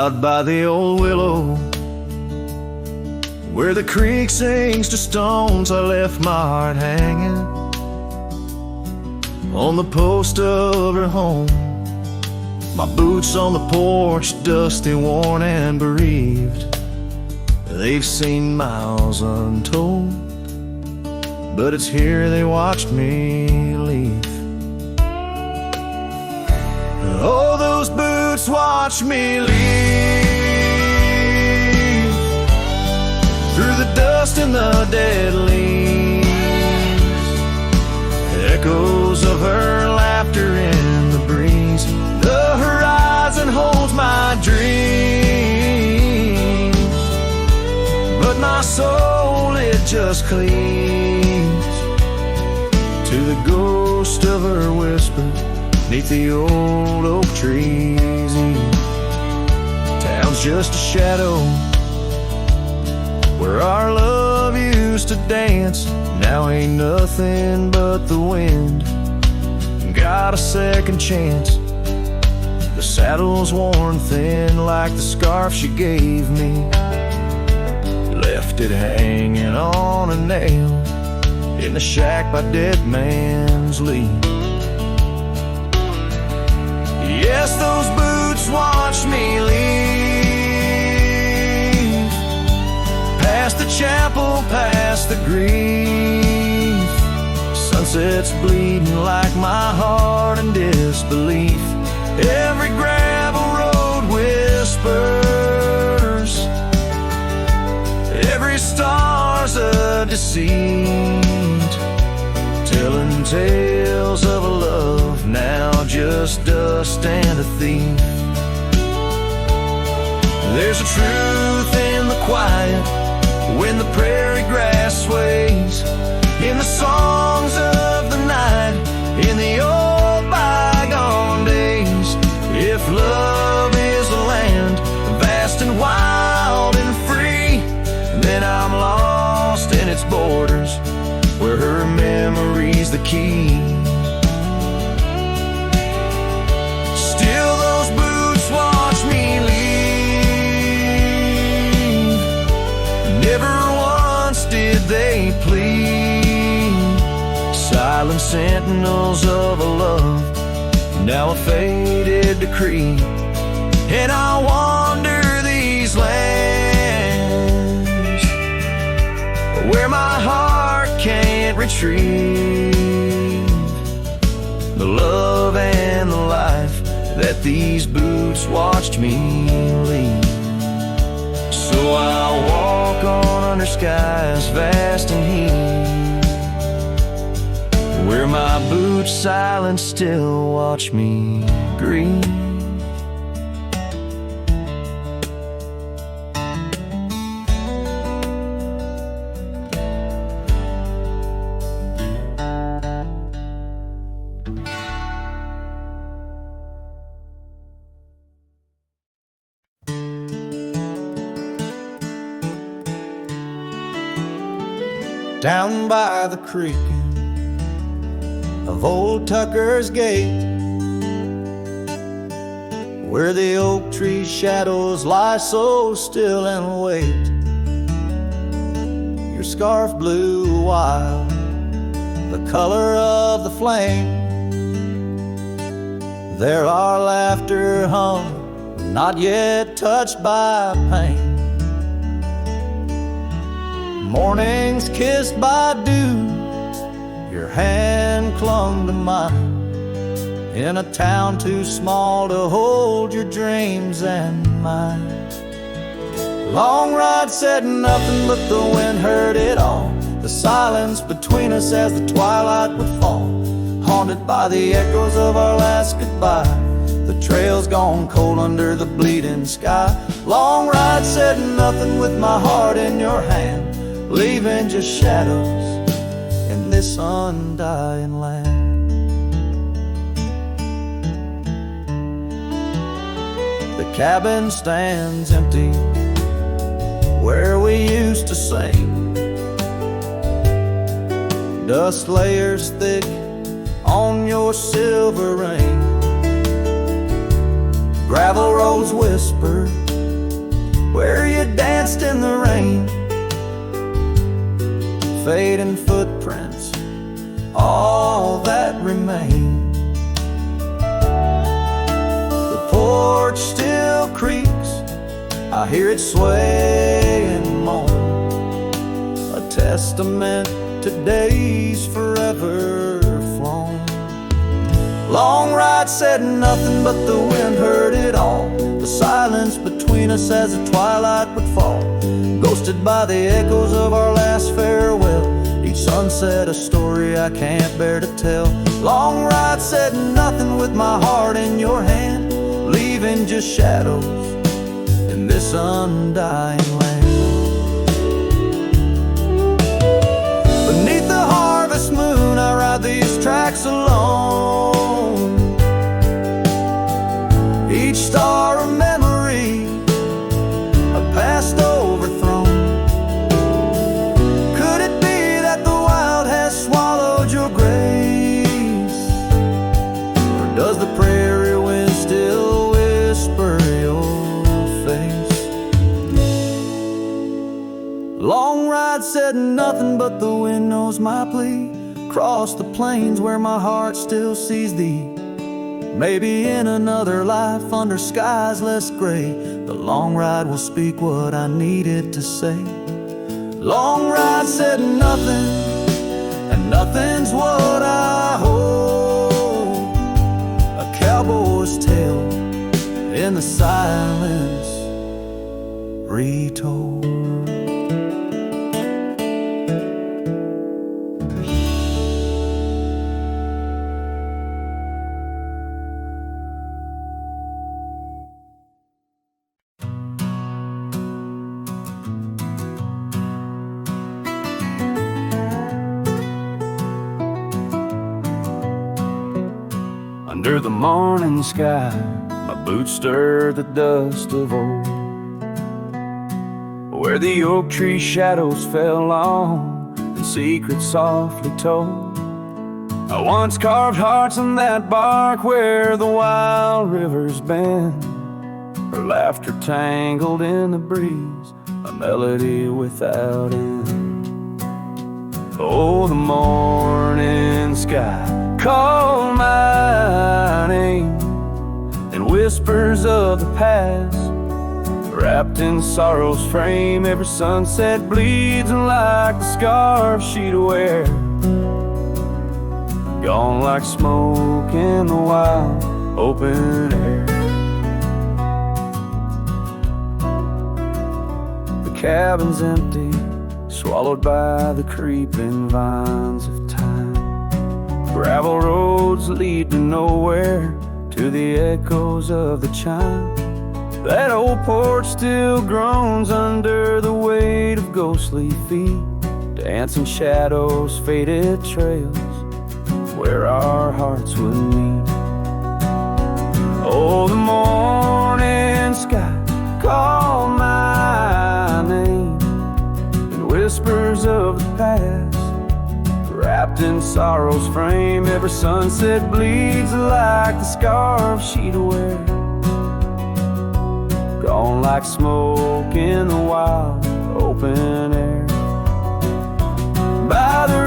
out by the old willow, where the creek sings to stones, I left my heart hanging on the post of her home. My boots on the porch, dusty, worn, and bereaved. They've seen miles untold, but it's here they watched me leave. Oh, those boots watched me leave, through the dust and the dead leaves. Echoes of her laughter in the breeze. The horizon holds my dreams, but my soul, it just cleaves to the ghost of her whisper 'neath the old oak trees. Town's just a shadow where our love used to dance. Now ain't nothing but the wind. Got a second chance. The saddle's worn thin like the scarf she gave me. Left it hanging on a nail in the shack by Dead Man's Lead. Yes, those boots watched me leave, past the chapel, past the grief. Sunset's bleeding like my heart in disbelief. Every gravel road whispers, every star's a deceit, telling tales of a love now just dust and a thief. There's a truth in the quiet when the prairie grass sways, in the songs of the night, in the old bygone days. If love is a land vast and wild and free, then I'm lost in its borders, where her memory's the key. Still those boots watch me leave, never once did they plead. Silent sentinels of a love, now a faded decree. And I wander these lands where my heart can't retrieve the love and the life that these boots watched me leave. So I'll walk on under skies vast and heat, where my boots silent still watch me grieve. Down by the creek of old Tucker's Gate, where the oak tree shadows lie so still and wait, your scarf blew wild, the color of the flame. There our laughter hung, not yet touched by pain. Mornings kissed by dew, your hand clung to mine, in a town too small to hold your dreams and mine. Long ride said nothing, but the wind heard it all. The silence between us as the twilight would fall, haunted by the echoes of our last goodbye. The trail's gone cold under the bleeding sky. Long ride said nothing with my heart in your hand, leaving just shadows in this undying land. The cabin stands empty where we used to sing. Dust layers thick on your silver ring. Gravel roads whisper where you danced in the rain. Fading footprints, all that remain. The porch still creaks, I hear it sway and moan, a testament to days forever flown. Long ride said nothing, but the wind heard it all. The silence between us as the twilight would fall, ghosted by the echoes of our last farewell. Each sunset a story I can't bear to tell. Long ride said nothing with my heart in your hand, leaving just shadows in this undying land. Beneath the harvest moon I ride these tracks alone, each star a memory, a past overthrown. Could it be that the wild has swallowed your grace, or does the prairie wind still whisper your face? Long ride said nothing, but the wind knows my plea. Across the plains where my heart still sees thee, maybe in another life under skies less gray, the long ride will speak what I needed to say. Long ride said nothing, and nothing's what I hold, a cowboy's tale in the silence retold. Under the morning sky, my boots stir the dust of old, where the oak tree shadows fell long and secrets softly told. I once carved hearts on that bark where the wild rivers bend, her laughter tangled in the breeze, a melody without end. Oh, the morning sky call my name, and whispers of the past, wrapped in sorrow's frame. Every sunset bleeds like the scarf she'd wear, gone like smoke in the wild open air. The cabin's empty, swallowed by the creeping vines of time. Gravel roads lead to nowhere, to the echoes of the chime. That old porch still groans under the weight of ghostly feet, dancing shadows, faded trails where our hearts would meet. Oh, the morning sky call my name, and whispers of the past, wrapped in sorrow's frame. Every sunset bleeds like the scarf she'd wear, gone like smoke in the wild open air. By the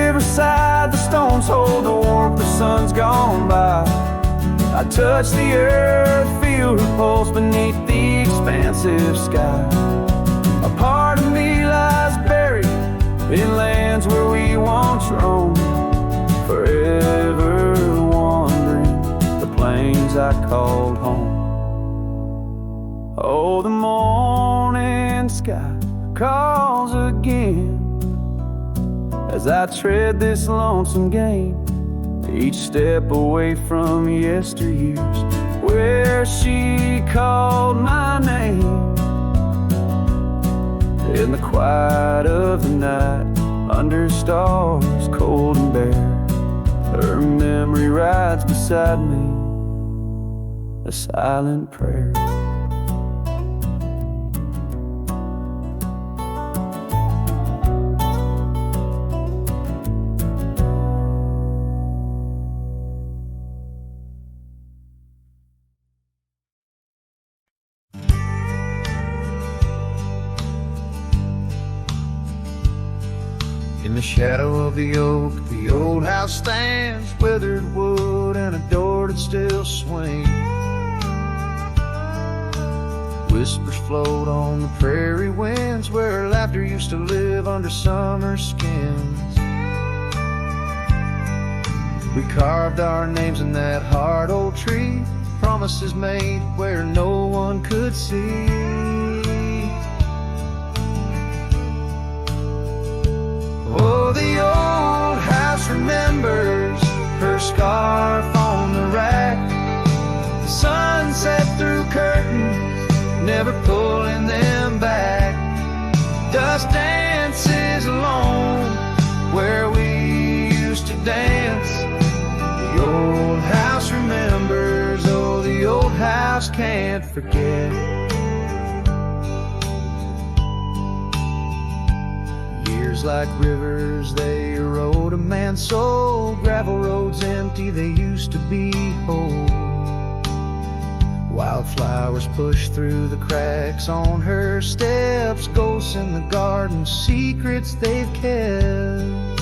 riverside, the stones hold the warmth, the sun's gone by. I touch the earth, feel her pulse beneath the expansive sky. A part of me lies buried in lands where we once roamed, forever wandering the plains I called home. Oh, the morning sky calls again as I tread this lonesome game, each step away from yesteryears where she called my name. In the quiet of the night, under stars cold and bare, her memory rides beside me, a silent prayer. In the shadow of the oak, the old house stands, weathered wood and a door that still swings. Whispers float on the prairie winds, where laughter used to live under summer skins. We carved our names in that hard old tree, promises made where no one could see. Oh, the old house remembers her scarf on the rack, the sunset through curtains, never pulling them back. Dust dances alone where we used to dance. The old house remembers, oh, the old house can't forget. Years like rivers, they erode a man's soul. Gravel roads empty, they used to be whole. Wildflowers push through the cracks on her steps, ghosts in the garden, secrets they've kept.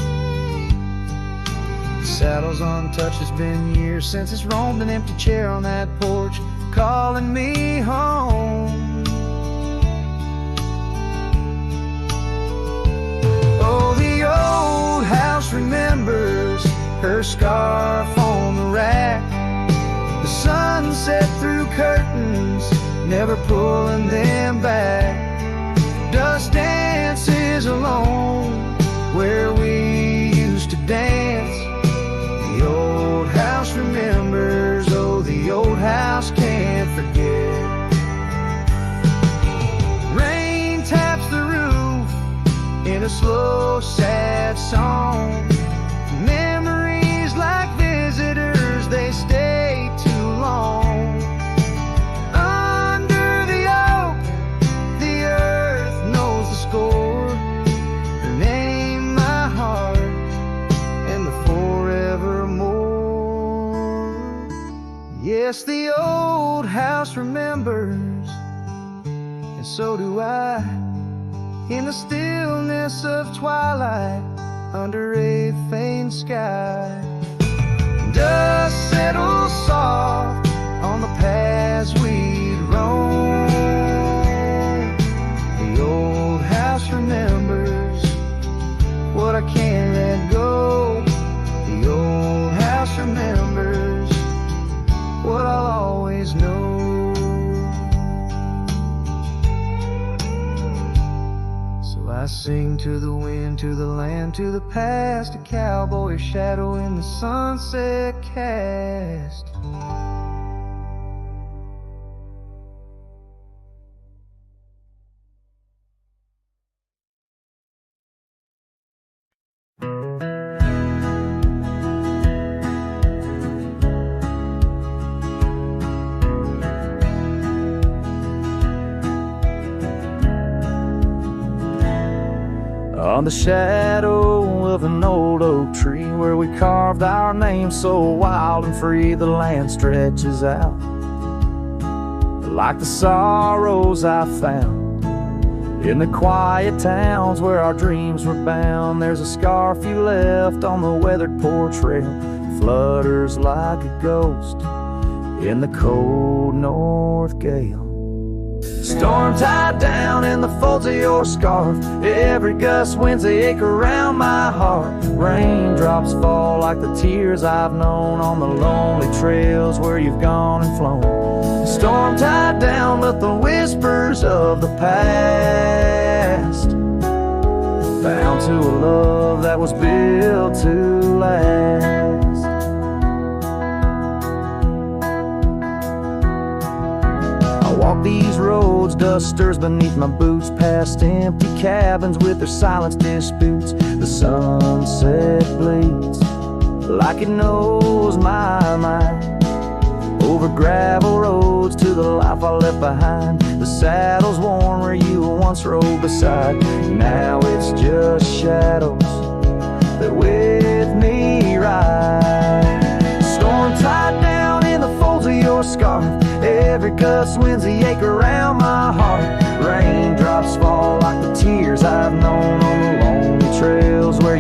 The saddle's untouched, it's been years since it's roamed, an empty chair on that porch calling me home. Oh, the old house remembers her scarf on the rack, the sunset through curtains, never pulling them back. Dust dances alone where we used to dance. The old house remembers, oh, the old house can't forget. Rain taps the roof in a slow, sad song. Memories like visitors, they stay too long. Under the oak, the earth knows the score. Her name, my heart, and the forevermore. Yes, the old house remembers, and so do I. In the stillness of twilight, under a faint sky, dust settles soft on the paths we'd roam. The old house remembers what I can't let go. The old house remembers what I'll always know. So I sing to the wind, to the land, to the past, a cowboy shadow in the sunset cast. On the shadow of an old oak tree, where we carved our names so wild and free, the land stretches out like the sorrows I found in the quiet towns where our dreams were bound. There's a scarf you left on the weathered porch rail, flutters like a ghost in the cold north gale. Storm tied down in the folds of your scarf, every gust winds they ache around my heart. Raindrops fall like the tears I've known on the lonely trails where you've gone and flown. Storm tied down with the whispers of the past, bound to a love that was built to last. Walk these roads, dust stirs beneath my boots, past empty cabins with their silence disputes. The sunset bleeds like it knows my mind, over gravel roads to the life I left behind. The saddle's worn where you once rode beside, now it's just shadows that with me ride. Storm tied down in the folds of your scarf, every gust winds the ache around my heart. Raindrops fall like the tears I've known on the lonely trails where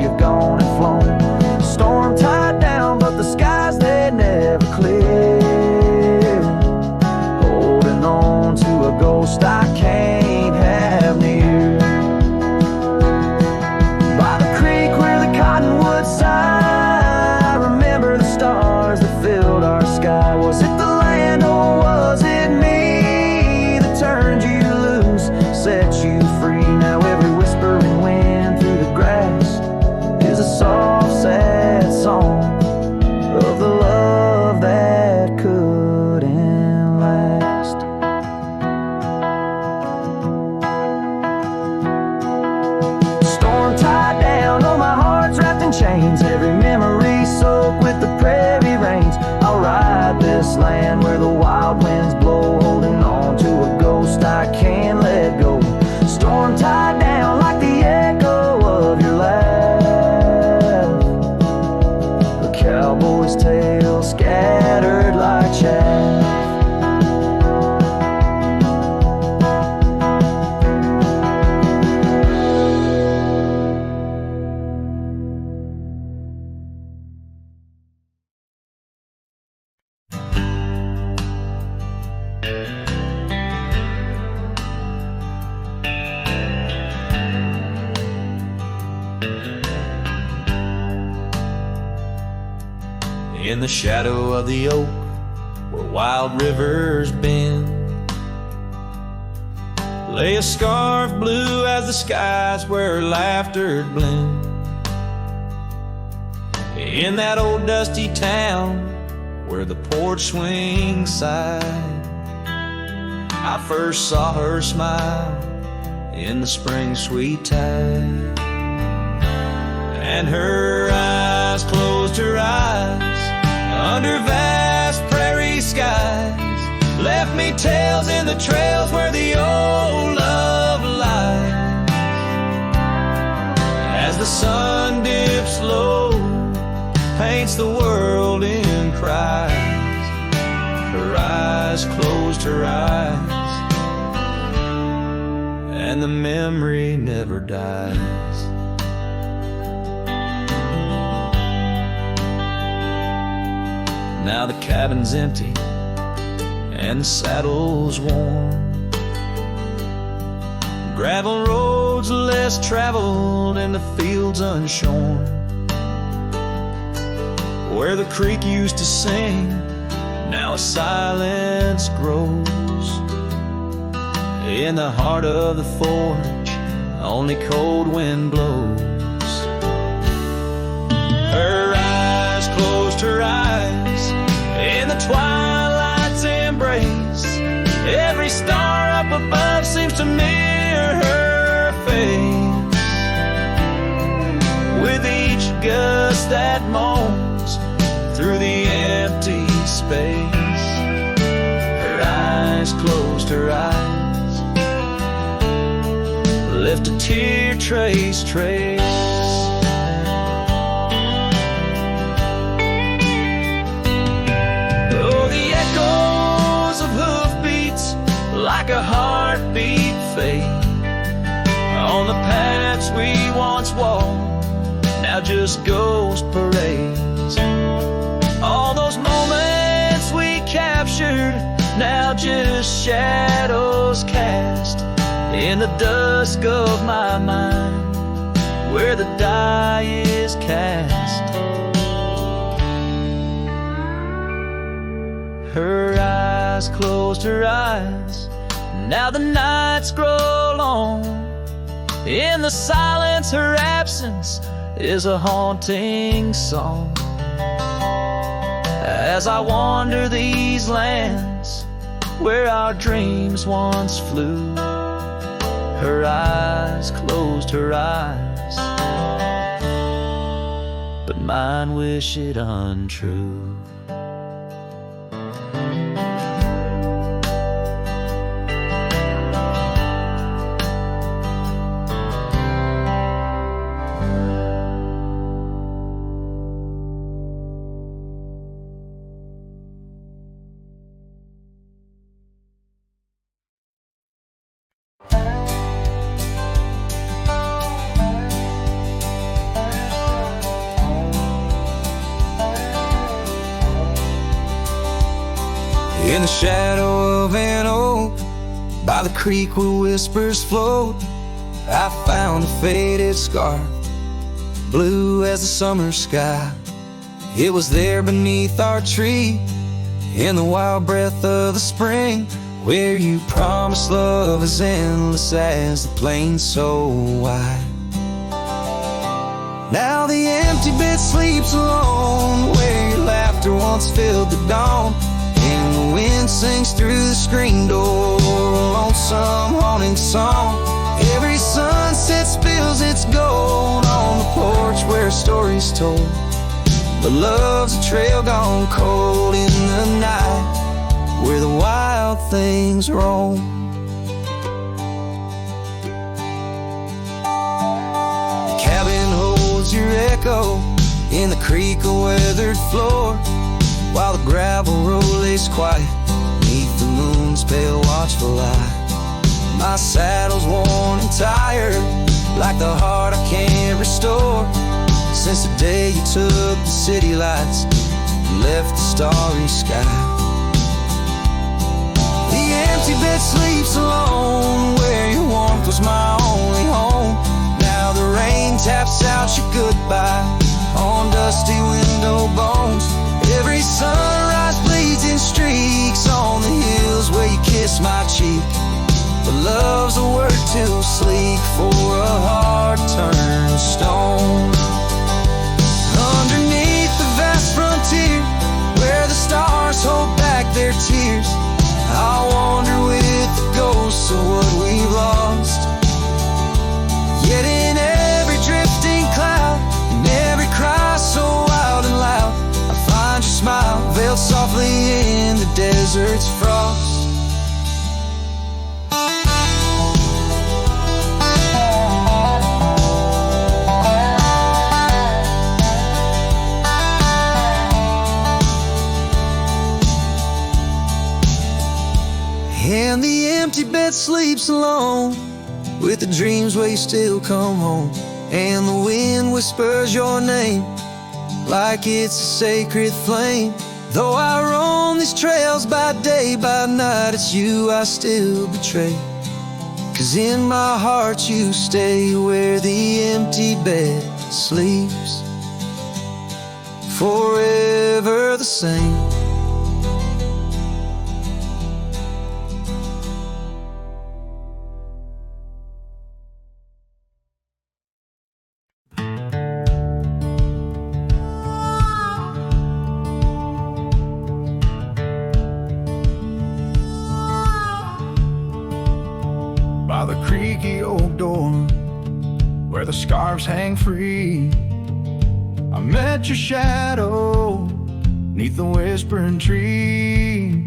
veins, every memory soaked with the prairie rains. I'll ride this land where the wild winds blow, holding on to a ghost I can't let go. Storm tied down like the echo of your laugh, a cowboy's tale scattered like chaff. In the shadow of the oak, where wild rivers bend, lay a scarf blue as the skies where laughter blend. In that old dusty town where the porch swings side, I first saw her smile in the spring sweet tide. And her eyes closed her eyes under vast prairie skies, left me tales in the trails where the old love lies. As the sun dips low, paints the world in cries, her eyes closed her eyes, and the memory never dies. Now the cabin's empty and the saddle's worn, gravel roads less traveled and the fields unshorn. Where the creek used to sing, now a silence grows. In the heart of the forge, only cold wind blows. Her eyes closed her eyes in the twilight's embrace. Every star up above seems to mirror her face. With each gust that moans through the empty space, her eyes closed her eyes, left a tear trace. Like a heartbeat fade on the paths we once walked, now just ghost parades. All those moments we captured, now just shadows cast in the dusk of my mind, where the die is cast. Her eyes closed her eyes, now the nights grow long. In the silence, her absence is a haunting song. As I wander these lands where our dreams once flew, her eyes closed her eyes, but mine wish it untrue. In the shadow of an oak, by the creek where whispers float, I found a faded scarf, blue as the summer sky. It was there beneath our tree, in the wild breath of the spring, where you promised love as endless as the plain so wide. Now the empty bed sleeps alone, where your laughter once filled the dawn, and the wind sings through the screen door, a lonesome haunting song. Every sunset spills its gold on the porch where stories told. But love's a trail gone cold in the night, where the wild things roam. The cabin holds your echo in the creek a weathered floor, while the gravel road lays quiet neath the moon's pale watchful light. My saddle's worn and tired, like the heart I can't restore, since the day you took the city lights and left the starry sky. The empty bed sleeps alone, where your warmth was my only home. Now the rain taps out your goodbye on dusty window bones. Every sunrise bleeds in streaks on the hills where you kiss my cheek. But love's a word too sleek for a heart turned stone. Underneath the vast frontier, where the stars hold back their tears, I'll wander with the ghosts of what we've lost. Yet in every drifting cloud, in every cry so wild and loud, I find your smile veiled softly in the desert's frost. And the empty bed sleeps alone, with the dreams where you still come home. And the wind whispers your name like it's a sacred flame. Though I roam these trails by day, by night, it's you I still betray. 'Cause in my heart you stay where the empty bed sleeps, forever the same. By the creaky oak door, where the scarves hang free, I met your shadow neath the whispering tree.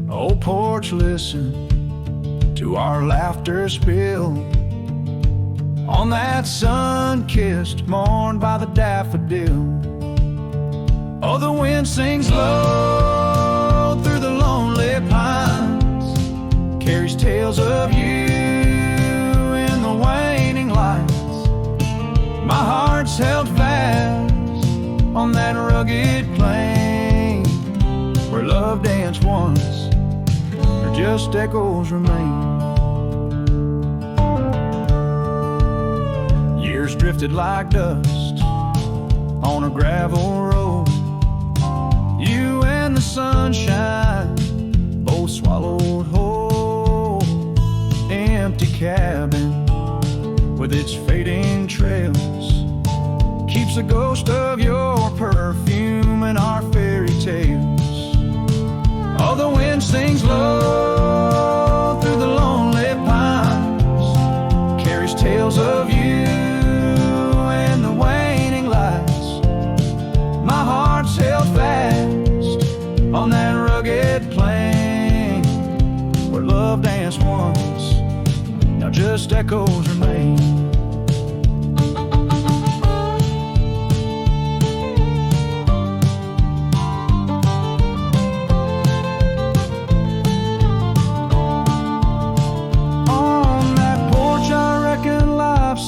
Old porch, listen to our laughter spill on that sun-kissed morn by the daffodil. Oh, the wind sings low through the lonely pines, carries tales of you in the waning lights. My heart's held fast on that rugged plain where love danced once, or just echoes remain. Years drifted like dust on a gravel road. You and the sunshine both swallowed whole. Empty cabin with its fading trails keeps the ghost of your perfume and our fairy tales. Oh, the wind sings low through the lonely pines, carries tales of you and the waning lights. My heart's held fast on that rugged plain where love danced once, now just echoes remain.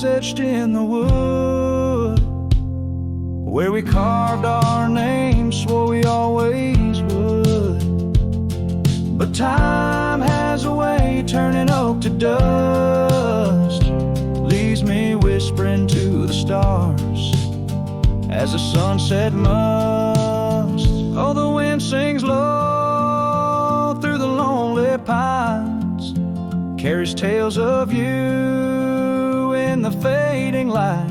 Etched in the wood, where we carved our names, swore we always would. But time has a way turning oak to dust, leaves me whispering to the stars as the sunset must. Oh, the wind sings low through the lonely pines, carries tales of you in the fading light.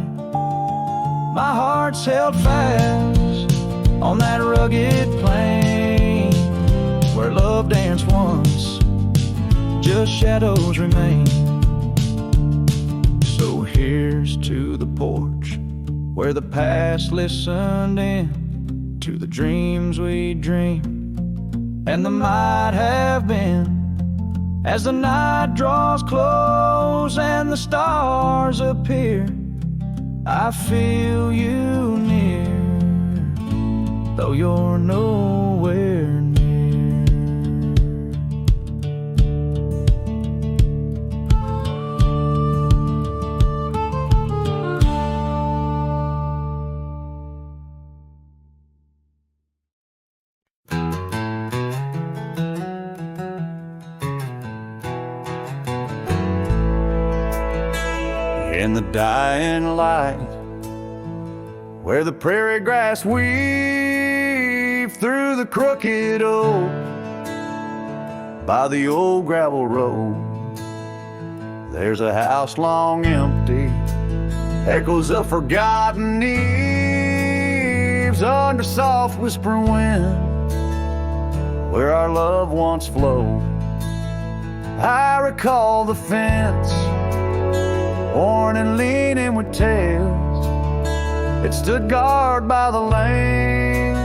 My heart's held fast on that rugged plain where love danced once, just shadows remain. So here's to the porch where the past listened in to the dreams we dreamed and the might have been. As the night draws close and the stars appear, I feel you near, though you're nowhere near. In the dying light, where the prairie grass weaves through the crooked oak, by the old gravel road, there's a house long empty, echoes of forgotten eves under soft whispering wind, where our love once flowed. I recall the fence, worn and leaning with tails. It stood guard by the lane,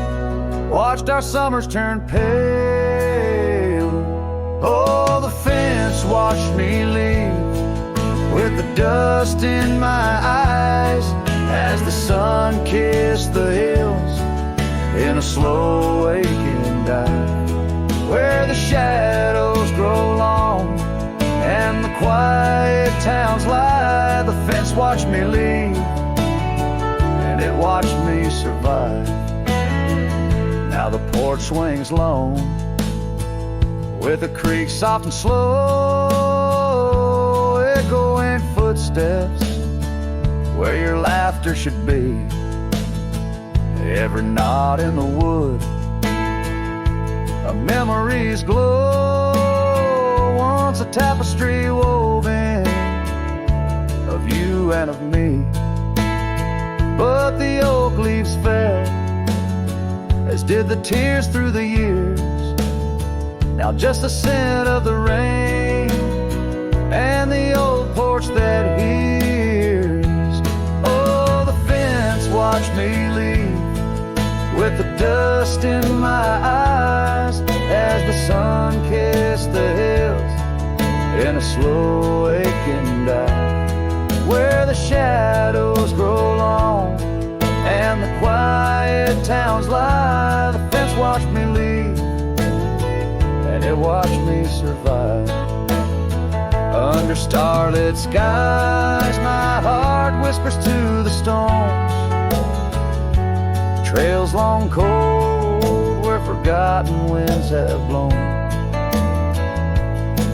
watched our summers turn pale. Oh, the fence watched me leave with the dust in my eyes as the sun kissed the hills in a slow aching dive, where the shadows grow long and the quiet towns lie. The fence watched me leave, and it watched me survive. Now the porch swings lone, with a creak soft and slow, echoing footsteps where your laughter should be. Every knot in the wood, a memory's glow, once a tapestry woven of you and of me. But the oak leaves fell, as did the tears through the years. Now just the scent of the rain and the old porch that hears. Oh, the fence watched me leave with the dust in my eyes as the sun kissed the hills in a slow aching dive, where the shadows grow long and the quiet towns lie. The fence watched me leave, and it watched me survive. Under starlit skies, my heart whispers to the stones, trails long cold where forgotten winds have blown.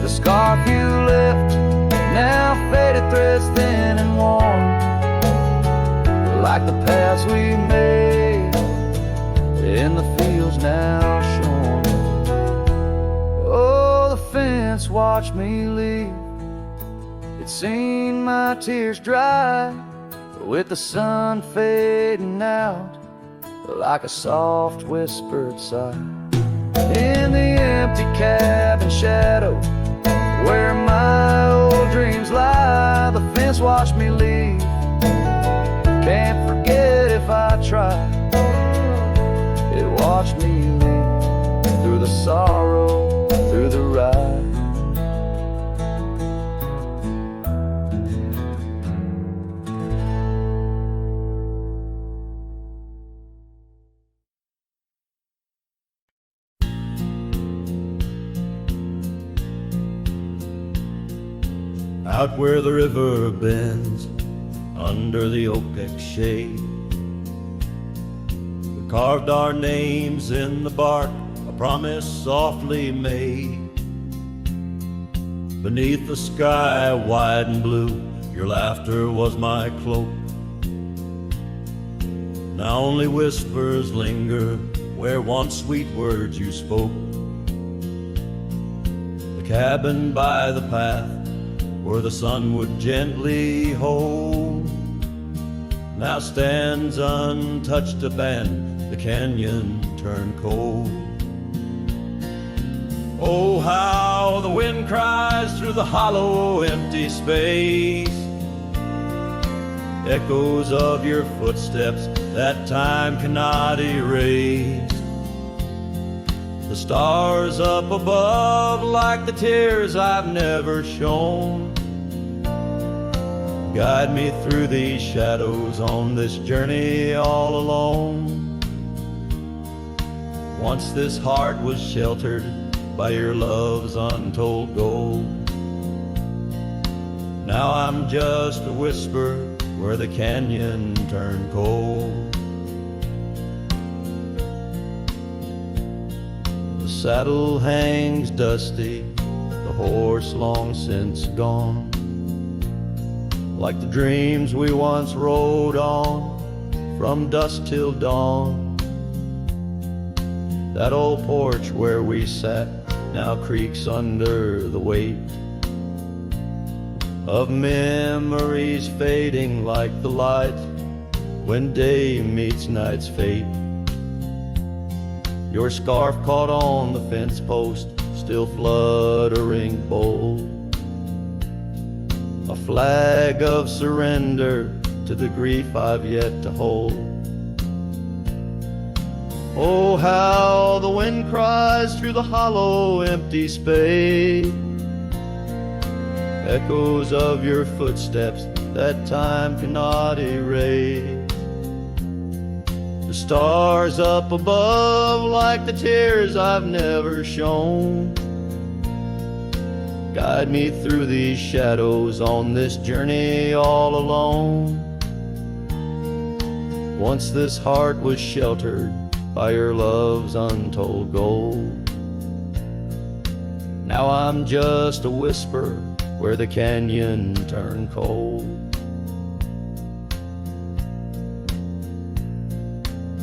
The scarf you left, now faded threads thin and worn, like the paths we made in the fields now shorn. Oh, the fence watched me leave, it's seen my tears dry, with the sun fading out like a soft whispered sigh. In the empty cabin shadow where my old dreams lie, the fence watched me leave, can't forget if I try. It watched me leave through the sorrow, through the ride. Out where the river bends, under the oak shade, we carved our names in the bark, a promise softly made. Beneath the sky wide and blue, your laughter was my cloak. Now only whispers linger where once sweet words you spoke. The cabin by the path where the sun would gently hold, now stands untouched upon the canyon turned cold. Oh, how the wind cries through the hollow empty space, echoes of your footsteps that time cannot erase. The stars up above like the tears I've never shown. Guide me through these shadows on this journey all alone. Once this heart was sheltered by your love's untold gold. Now I'm just a whisper where the canyon turned cold. The saddle hangs dusty, the horse long since gone. Like the dreams we once rode on from dusk till dawn. That old porch where we sat now creaks under the weight of memories fading like the light when day meets night's fate. Your scarf caught on the fence post, still fluttering bold, a flag of surrender to the grief I've yet to hold. Oh, how the wind cries through the hollow empty space, echoes of your footsteps that time cannot erase. The stars up above like the tears I've never shown. Guide me through these shadows on this journey all alone. Once this heart was sheltered by your love's untold gold. Now I'm just a whisper where the canyon turned cold.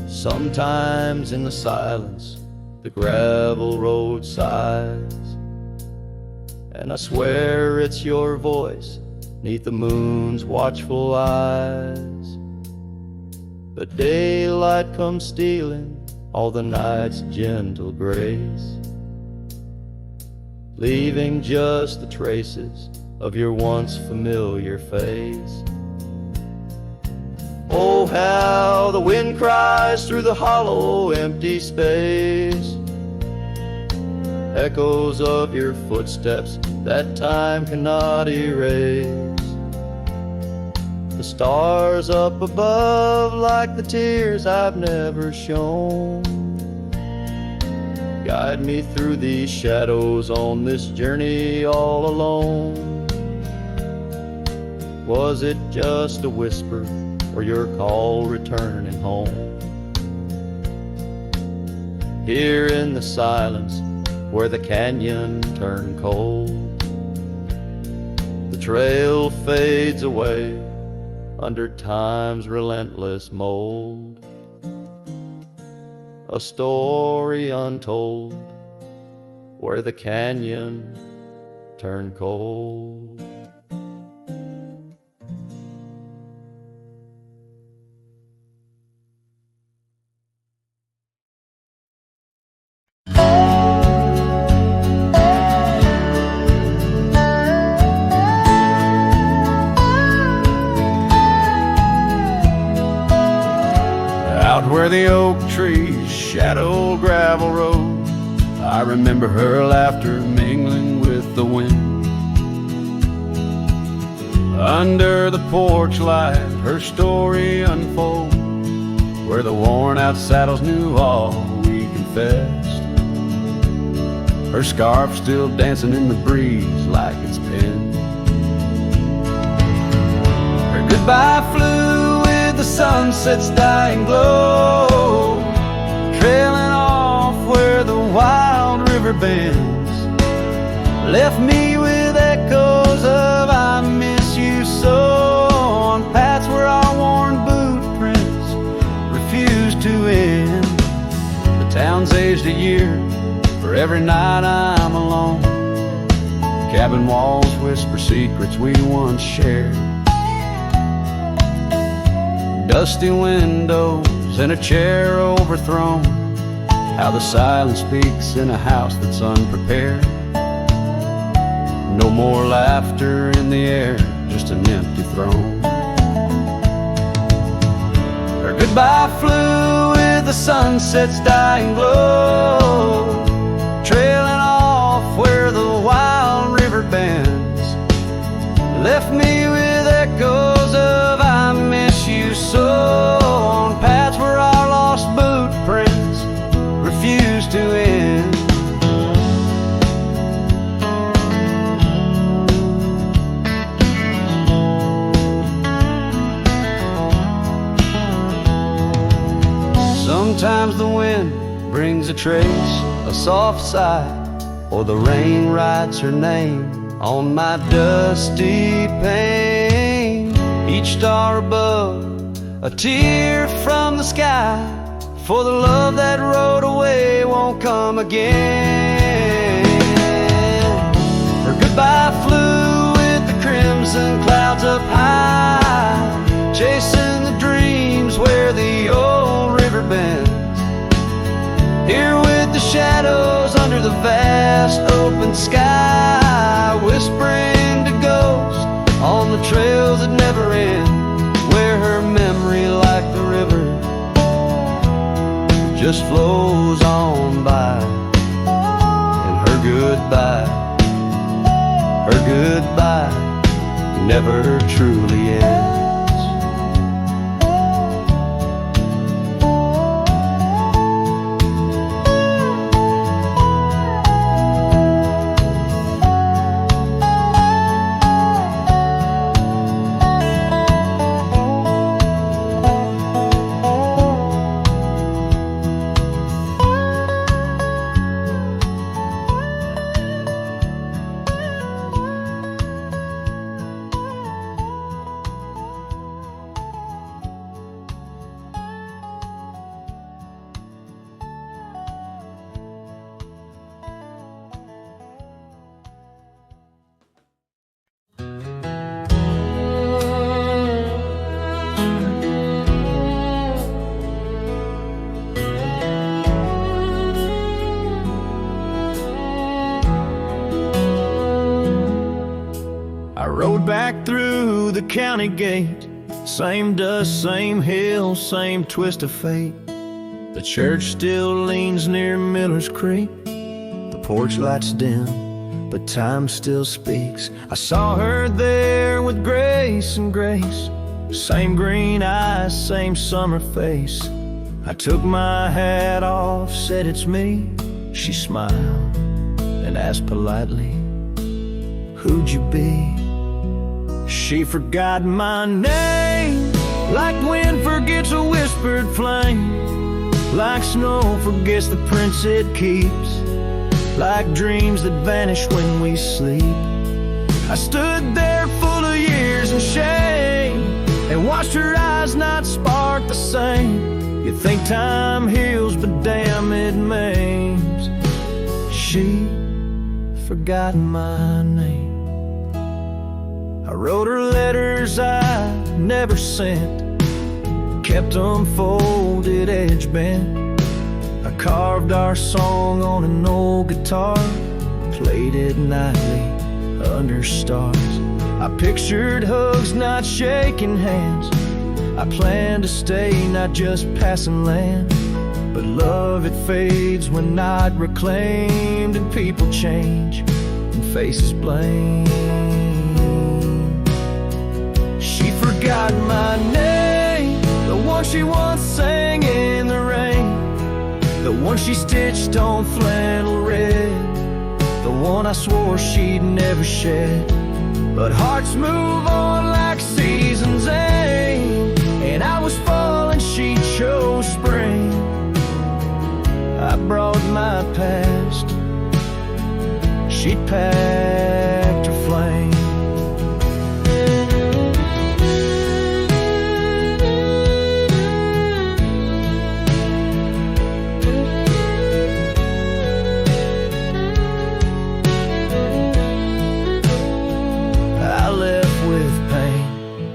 Sometimes in the silence the gravel road sighs, and I swear it's your voice neath the moon's watchful eyes. The daylight comes stealing all the night's gentle grace, leaving just the traces of your once familiar face. Oh, how the wind cries through the hollow empty space, echoes of your footsteps that time cannot erase. The stars up above like the tears I've never shown. Guide me through these shadows on this journey all alone. Was it just a whisper or your call returning home? Here in the silence where the canyon turned cold, the trail fades away under time's relentless mold. A story untold where the canyon turned cold. Where the oak trees shadow gravel road, I remember her laughter mingling with the wind. Under the porch light her story unfolds, where the worn out saddles knew all we confessed. Her scarf still dancing in the breeze like it's pinned. Her goodbye flew with the sunset's dying glow, trailing off where the wild river bends, left me with echoes of I miss you so, on paths where our worn boot prints refuse to end. The town's aged a year for every night I'm alone. Cabin walls whisper secrets we once shared. Dusty windows and a chair overthrown, how the silence speaks in a house that's unprepared. No more laughter in the air, just an empty throne. goodbye flew with the sunset's dying glow, trailing off where the wild river bends, left me with echoes of I miss you so, on paths where our lost boot prints refuse to end. Sometimes the wind brings a trace, a soft sigh, or the rain writes her name on my dusty pane. Each star above, a tear from the sky, for the love that rode away won't come again. Her goodbye flew with the crimson clouds up high, chasing the dreams where the old river bends. Here with the shadows under the vast open sky, whispering to ghosts on the trails that never end, where her memory like the river just flows on by, and her goodbye never truly ends. Rode back through the county gate, same dust, same hill, same twist of fate. The church still leans near Miller's Creek, the porch lights dim, but time still speaks. I saw her there with grace and grace, same green eyes, same summer face. I took my hat off, said it's me. She smiled and asked politely, who'd you be? She forgot my name, like wind forgets a whispered flame, like snow forgets the prints it keeps, like dreams that vanish when we sleep. I stood there full of years and shame, and watched her eyes not spark the same. You think time heals, but damn it maims. She forgot my name. I wrote her letters I never sent, kept them folded, edge bent. I carved our song on an old guitar, played it nightly under stars. I pictured hugs, not shaking hands. I planned to stay, not just passing land. But love, it fades when not reclaimed, and people change and faces blame. She forgot my name, the one she once sang in the rain, the one she stitched on flannel red, the one I swore she'd never shed. But hearts move on like seasons aim, and I was fall and she chose spring. I brought my past, she'd packed her flame.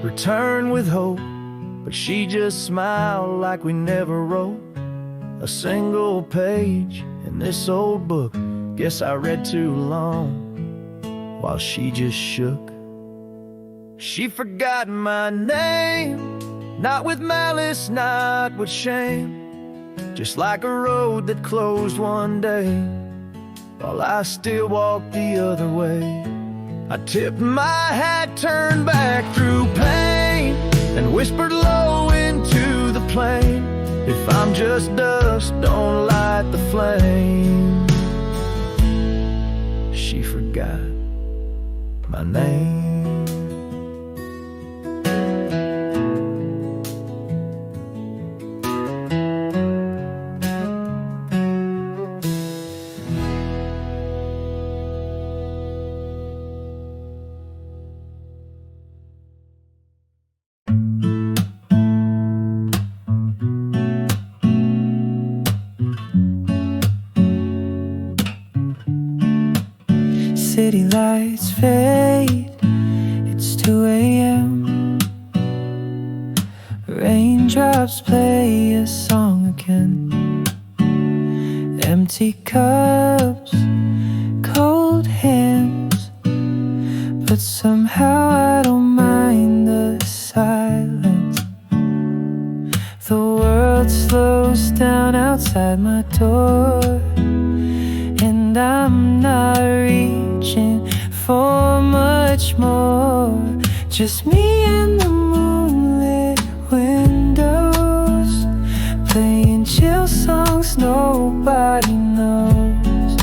Returned with hope, but she just smiled like we never wrote a single page in this old book. Guess I read too long while she just shook. She forgot my name, Not with malice, not with shame. Just like a road that closed one day, while I still walk the other way. I tipped my hat, turned back through pain, and whispered low into the plain, if I'm just dust, don't light the flame. She forgot my name. City lights fade, it's 2 a.m. Raindrops play a song again. Empty cups, cold hands, but somehow I don't mind the silence. The world slows down outside my door, and I'm not reaching for much more. Just me and the moonlit windows, playing chill songs nobody knows.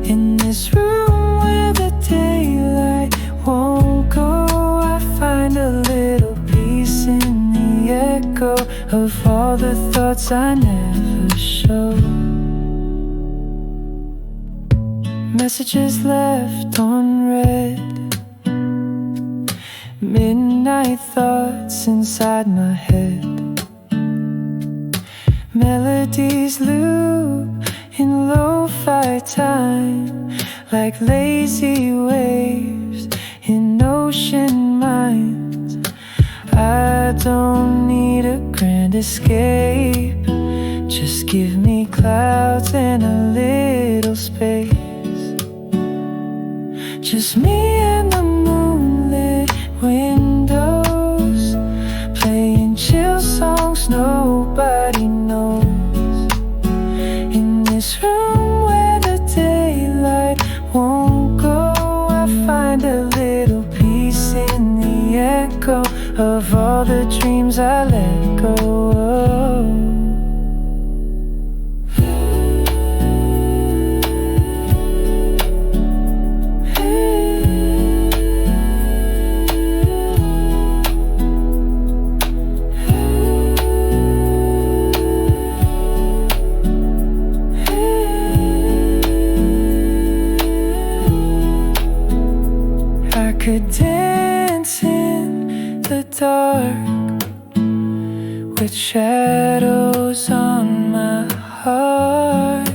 In this room where the daylight won't go, I find a little peace in the echo of all the thoughts I never showed. Messages left unread, midnight thoughts inside my head. Melodies loop in lo-fi time, like lazy waves in ocean minds. I don't need a grand escape, just give me clouds and a little space. Just me and the moonlit windows, playing chill songs nobody knows. In this room where the daylight won't go, I find a little peace in the echo of all the dreams I let go of. Could dance in the dark with shadows on my heart,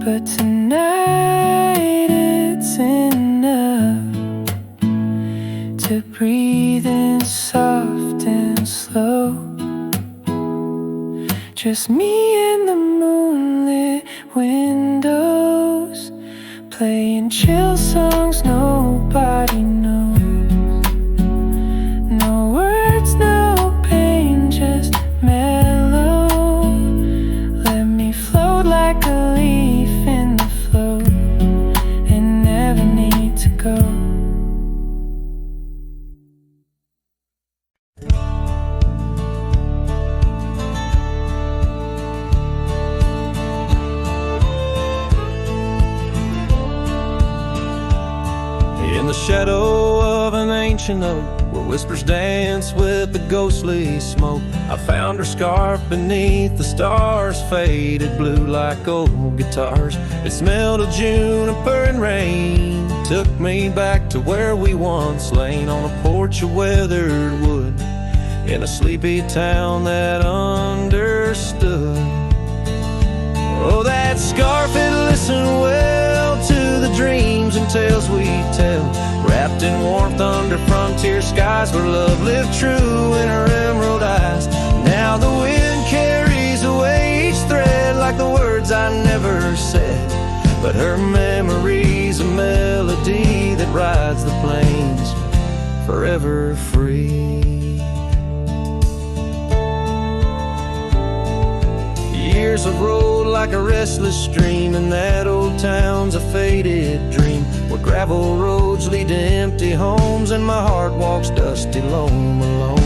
but tonight it's enough to breathe in soft and slow. Just me and the moonlit windows, playing chill songs nobody knows. No words, no pain, just mellow. Let me float like a leaf in the flow and never need to go. In the shadow of an ancient oak, where whispers dance with the ghostly smoke, I found her scarf beneath the stars, faded blue like old guitars. It smelled of juniper and rain, took me back to where we once lain, on a porch of weathered wood, in a sleepy town that understood. Oh, that scarf had listened well to the dreams and tales we tell, wrapped in warmth under frontier skies, where love lived true in her emerald eyes. Now the wind carries away each thread, like the words I never said, but her memory's a melody that rides the plains forever free. years have rolled like a restless stream, and that old town's a faded dream, where gravel roads lead to empty homes, and my heart walks dusty, lone, alone.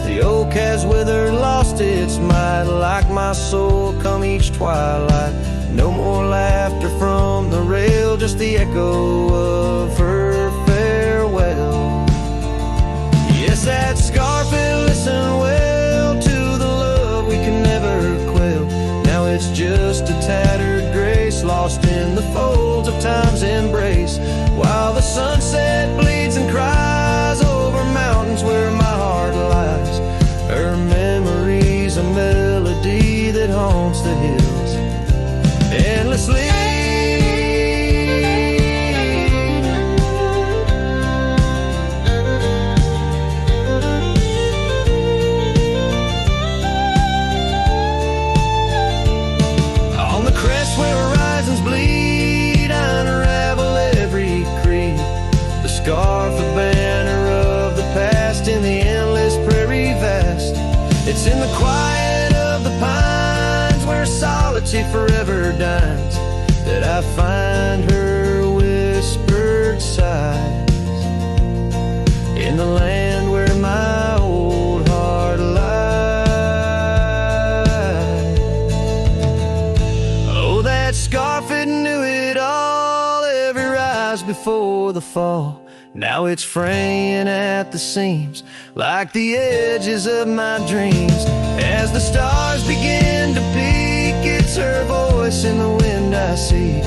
The oak has withered, lost its might, like my soul come each twilight. No more laughter from the rail, just the echo of her farewell. Yes, that scarf, it listened well to the love we can never quell. Now it's just a tattered grace, lost in the folds of time's embrace, while the sunset bleeds and cries over mountains where my heart lies. Her memory's a melody that haunts the hills endlessly. On the crest where horizons bleed, I unravel every creed. The scarf, a banner of the past in the endless prairie vast. It's in the quiet of the pines, where solitude forever dines, that I find her whispered sighs. In the land where my old heart lies. Oh, that scarf, it knew it all, every rise before the fall. Now it's fraying at the seams, like the edges of my dreams. As the stars begin to peak, it's her voice in the wind I seek.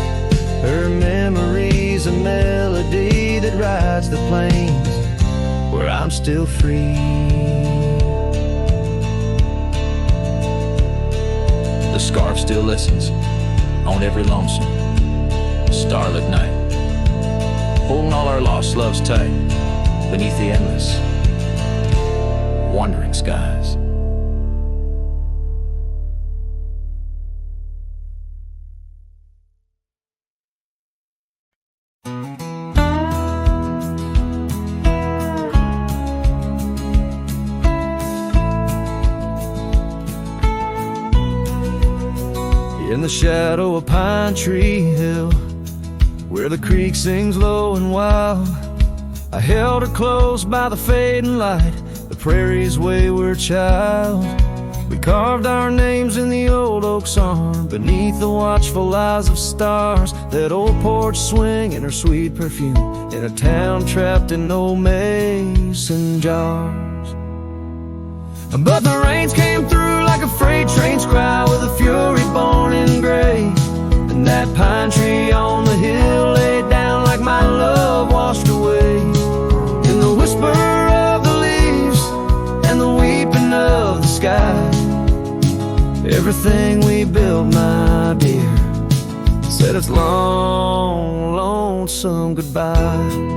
Her memory's a melody that rides the plains where I'm still free. The scarf still listens on every lonesome starlit night, holding all our lost loves tight beneath the endless wandering skies. In the shadow of Pine Tree Hill, where the creek sings low and wild, I held her close by the fading light, the prairie's wayward child. We carved our names in the old oak's arm, beneath the watchful eyes of stars. That old porch swing and her sweet perfume, in a town trapped in old mason jars. But the rains came through like a freight train's cry, with a fury born in gray. And that pine tree on the hill laid down like my love washed away. In the whisper of the leaves and the weeping of the sky, everything we built, my dear, said its long, lonesome goodbye.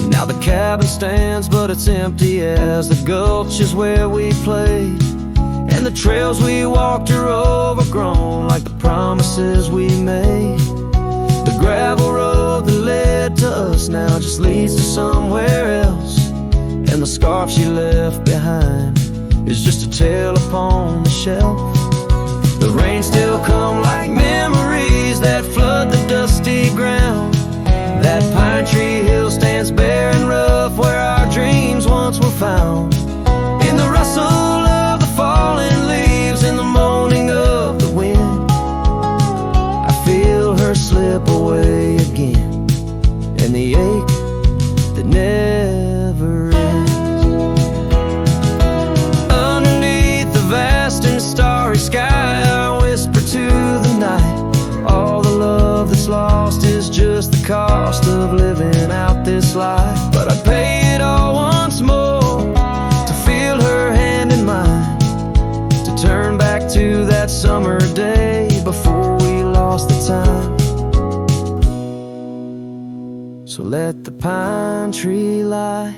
Now the cabin stands, but it's empty as the gulch is where we played. And the trails we walked are overgrown, like the promises we made. The gravel road that led to us now just leads to somewhere else. And the scarf she left behind is just a tale upon the shelf. The rain still come like memories that flood the dusty ground. That pine tree hill stands bare and rough, where our dreams once were found. In the rustle of the falling leaves, in the moaning of the wind, I feel her slip away again, and the ache that never ends. Underneath the vast and starry sky, I whisper to the night, all the love that's lost is just the cost of living out this life. But I'd pay it all once more to feel her hand in mine, to turn back to that summer day before we lost the time. So let the pine tree lie,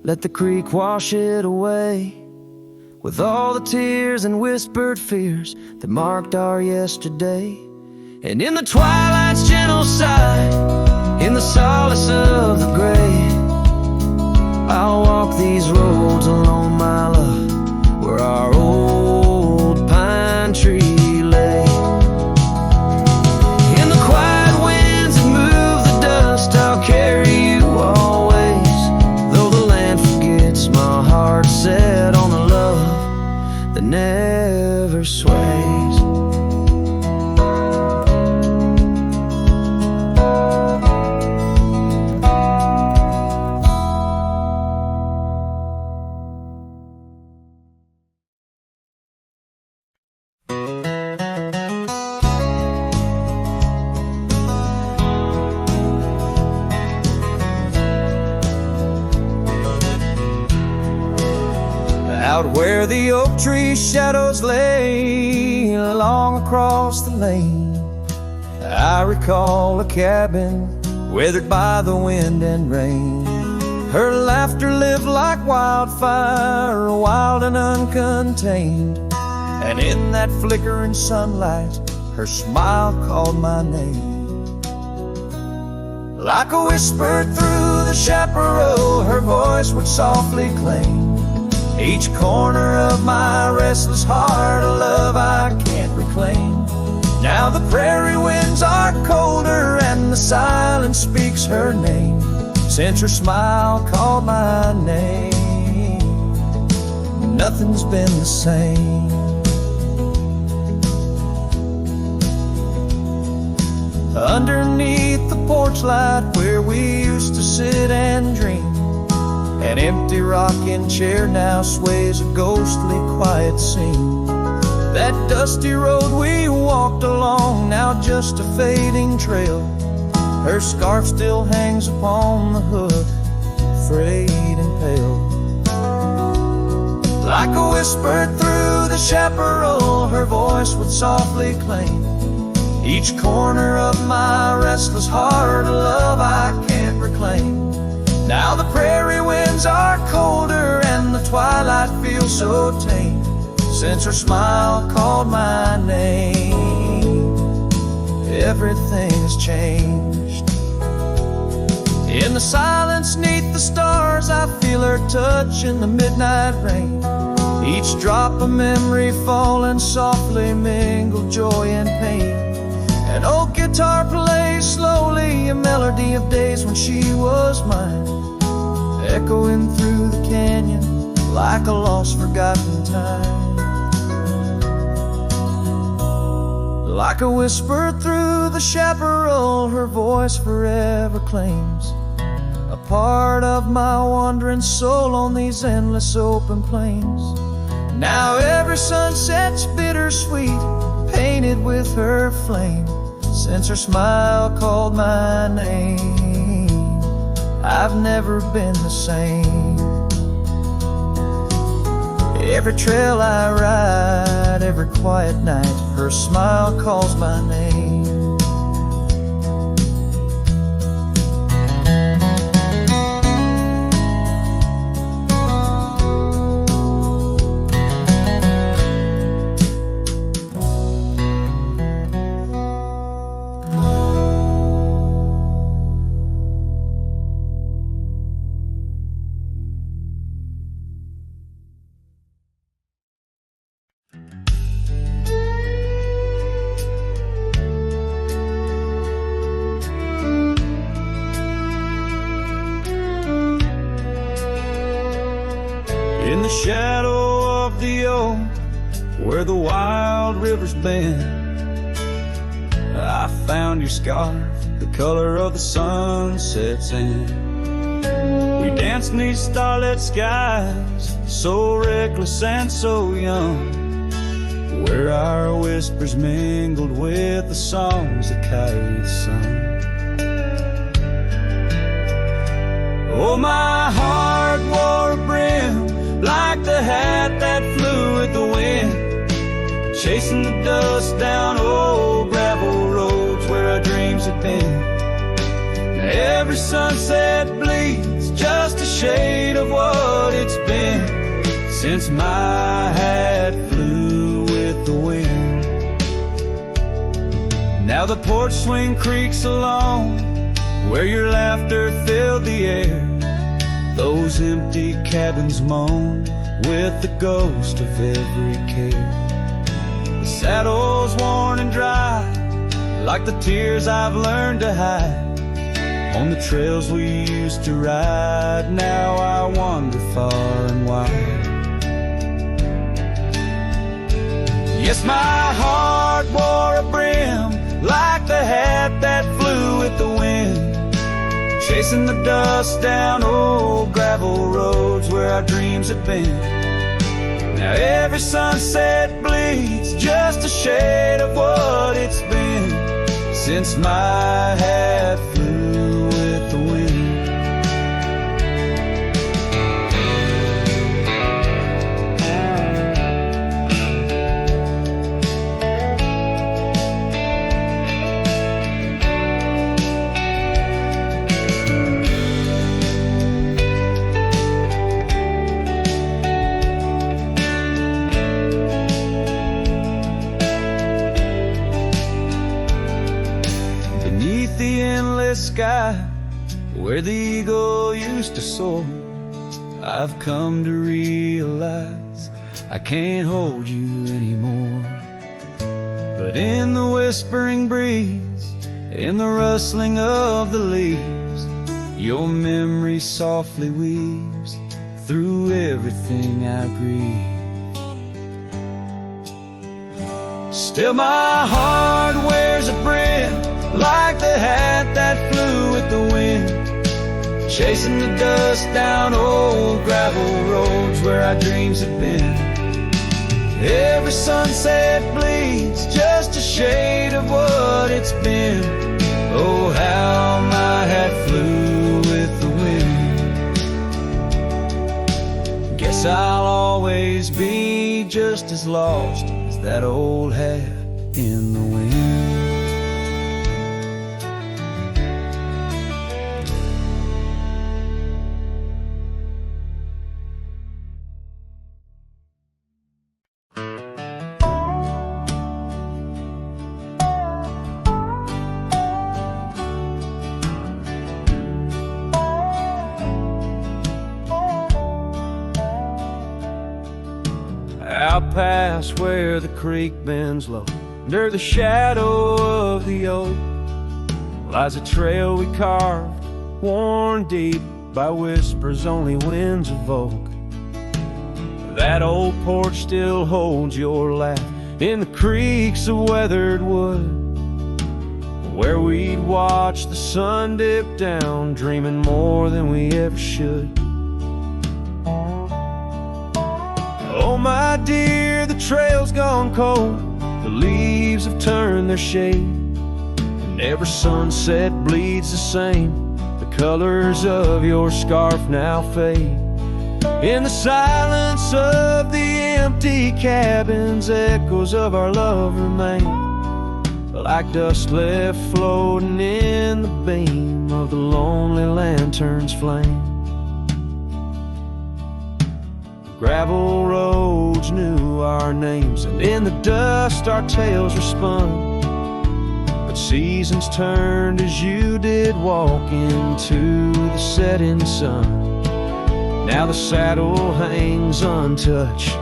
let the creek wash it away, with all the tears and whispered fears that marked our yesterday. And in the twilight's gentle sigh, in the solace of the gray, I'll walk these roads alone, my love, Out where the oak tree shadows lay along across the lane, I recall a cabin weathered by the wind and rain. Her laughter lived like wildfire, wild and uncontained, and in that flickering sunlight, her smile called my name. Like a whisper through the chaparral, her voice would softly claim each corner of my restless heart, a love I can't reclaim. Now the prairie winds are colder and the silence speaks her name, since her smile called my name. Nothing's been the same. Underneath the porch light where we used to sit and dream, an empty rocking chair now sways a ghostly quiet scene. That dusty road we walked along, now just a fading trail. Her scarf still hangs upon the hook, frayed and pale. Like a whisper through the chaparral, her voice would softly claim each corner of my restless heart, a love I can't reclaim. Now the prairie winds are colder and the twilight feels so tame, since her smile called my name. Everything's changed. In the silence neath the stars, I feel her touch in the midnight rain. Each drop of memory falling softly mingled joy and pain. An old guitar plays slowly a melody of days when she was mine, echoing through the canyon like a lost forgotten time. Like a whisper through the chaparral, her voice forever claims a part of my wandering soul on these endless open plains. Now every sunset's bittersweet, painted with her flame, since her smile called my name. I've never been the same. Every trail I ride, every quiet night, her smile calls my name. In the shadow of the oak, where the wild river's bend, I found your scarf, the color of the sunset's end. We danced 'neath starlit skies, so reckless and so young, where our whispers mingled with the songs that kites sung. Oh, my heart wore a brim like the hat that flew with the wind, chasing the dust down old gravel roads where our dreams had been. Now every sunset bleeds just a shade of what it's been since my hat flew with the wind. Now the porch swing creaks along where your laughter filled the air. Those empty cabins moan with the ghost of every care. The saddle's worn and dry, like the tears I've learned to hide. On the trails we used to ride, now I wander far and wide. Yes, my heart wore a brim like the hat that flew with the wind, chasing the dust down old gravel roads where our dreams had been. Now every sunset bleeds just a shade of what it's been since my hat flew with the wind. where the eagle used to soar. I've come to realize I can't hold you anymore. But in the whispering breeze, in the rustling of the leaves, your memory softly weaves through everything I breathe. Still my heart wears a brim, like the hat that flew with the wind, chasing the dust down old gravel roads where our dreams have been. Every sunset bleeds just a shade of what it's been. Oh, how my hat flew with the wind. Guess I'll always be just as lost as that old hat in the wind. Out past where the creek bends low, under the shadow of the oak, lies a trail we carved, worn deep by whispers only winds evoke. That old porch still holds your laugh in the creaks of weathered wood, where we'd watch the sun dip down, dreaming more than we ever should. Oh my dear, the trail's gone cold, the leaves have turned their shade, and every sunset bleeds the same. The colors of your scarf now fade. In the silence of the empty cabins, echoes of our love remain, like dust left floating in the beam of the lonely lantern's flame. Gravel roads knew our names, and in the dust our tales were spun. But seasons turned as you did walk into the setting sun. Now the saddle hangs untouched,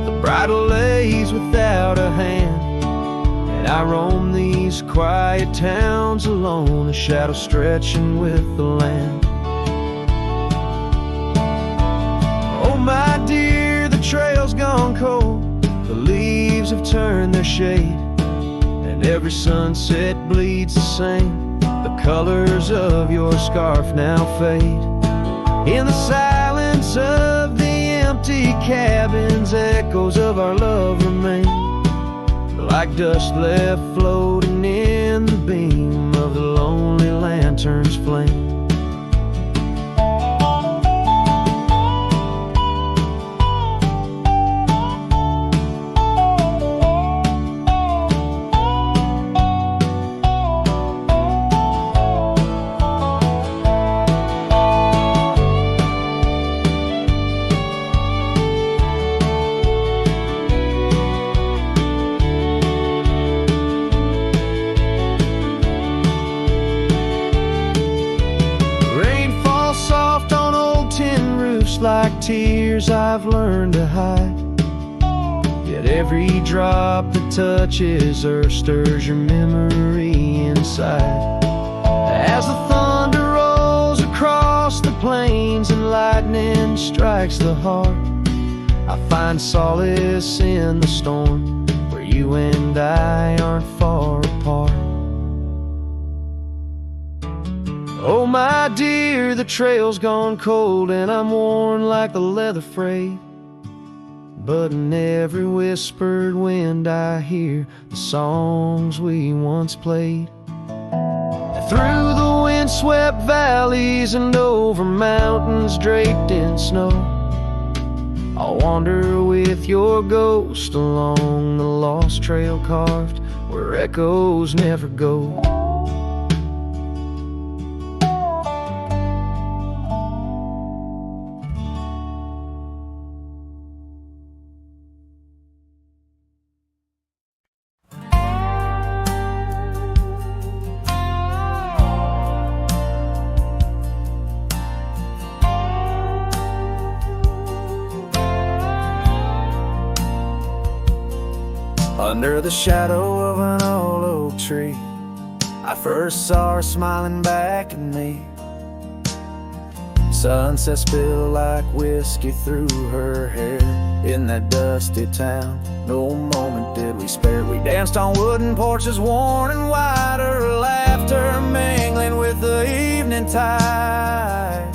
the bridle lays without a hand, and I roam these quiet towns alone, a shadow stretching with the land. Oh my dear, the trail's gone cold, the leaves have turned their shade, and every sunset bleeds the same. The colors of your scarf now fade. In the silence of the empty cabins, echoes of our love remain, like dust left floating in the beam of the lonely lantern's flame. Like tears I've learned to hide, yet every drop that touches earth stirs your memory inside. As the thunder rolls across the plains and lightning strikes the heart, I find solace in the storm, where you and I aren't far apart. Oh my dear, the trail's gone cold, and I'm worn like the leather freight, but in every whispered wind I hear the songs we once played. Through the windswept valleys and over mountains draped in snow, I'll wander with your ghost along the lost trail carved where echoes never go. Under the shadow of an old oak tree, I first saw her smiling back at me. Sunset spilled like whiskey through her hair. In that dusty town, no moment did we spare. We danced on wooden porches worn and wide, her laughter mingling with the evening tide.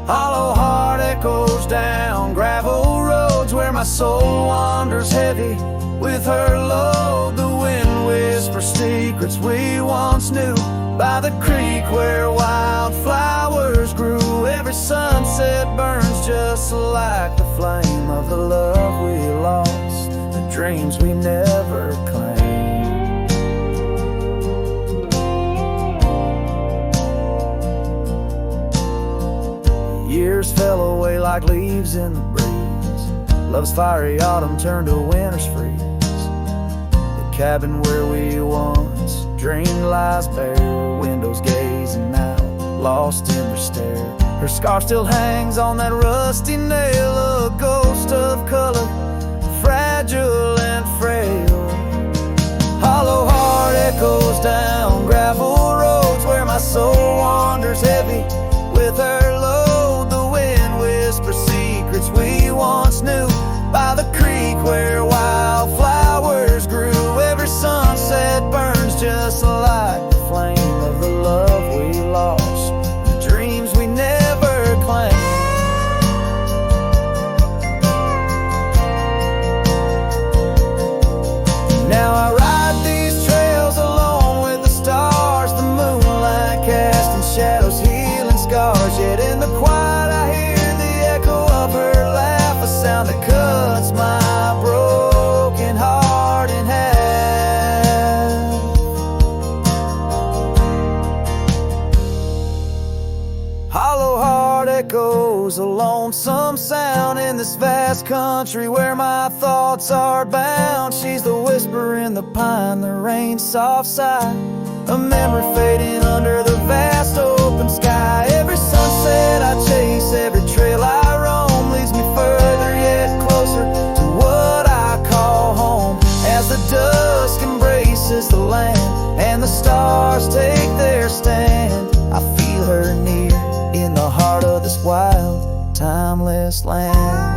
Hollow heart echoes down gravel roads where my soul wanders heavy with her load. The wind whispers secrets we once knew by the creek where wildflowers grew. Every sunset burns just like the flame of the love we lost, the dreams we never claimed. Years fell away like leaves in the breeze. Love's fiery autumn turned to winter's freeze. The cabin where we once dreamed lies bare, windows gazing out, lost in their stare. Her scarf still hangs on that rusty nail, a ghost of color, fragile and frail. Hollow heart echoes down gravel roads where my soul wanders heavy with her load. The wind whispers secrets we once knew by the creek where wildflowers grew. Every sunset burns just like the flame of the love we lost, the dreams we never claimed. Now I ride these trails alone with the stars, the moonlight casting shadows, healing scars. Yet in the quiet I hear the echo of her laugh, a sound that cuts my broken heart in half. Hollow heart echoes a lonesome sound in this vast country where my thoughts are bound. She's the whisper in the pine, the rain's soft sigh, a memory fading under the vast open sky. Every sunset I chase, every trail I roam leads me further yet closer to what I call home. As the dusk embraces the land and the stars take their stand, I feel her near in the heart of this wild, timeless land.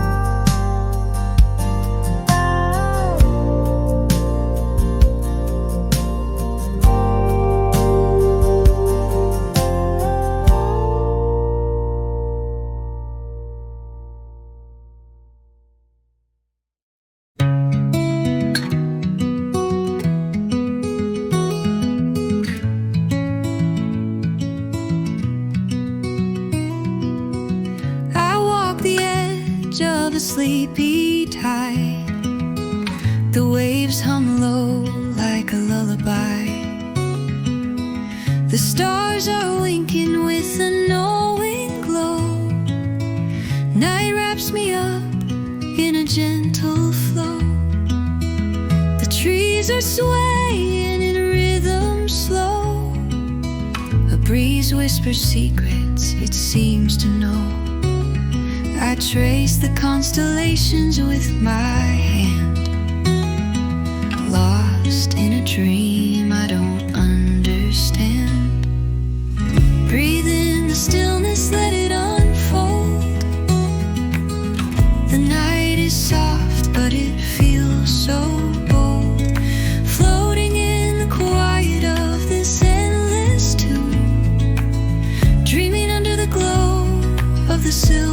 Of a sleepy tide, the waves hum low like a lullaby. The stars are winking with a knowing glow. Night wraps me up in a gentle flow. The trees are swaying in rhythm slow. A breeze whispers secrets it seems to know. I trace the constellations with my hand, lost in a dream I don't understand. Breathe in the stillness, let it unfold. The night is soft, but it feels so bold, floating in the quiet of this endless tune, dreaming under the glow of the silver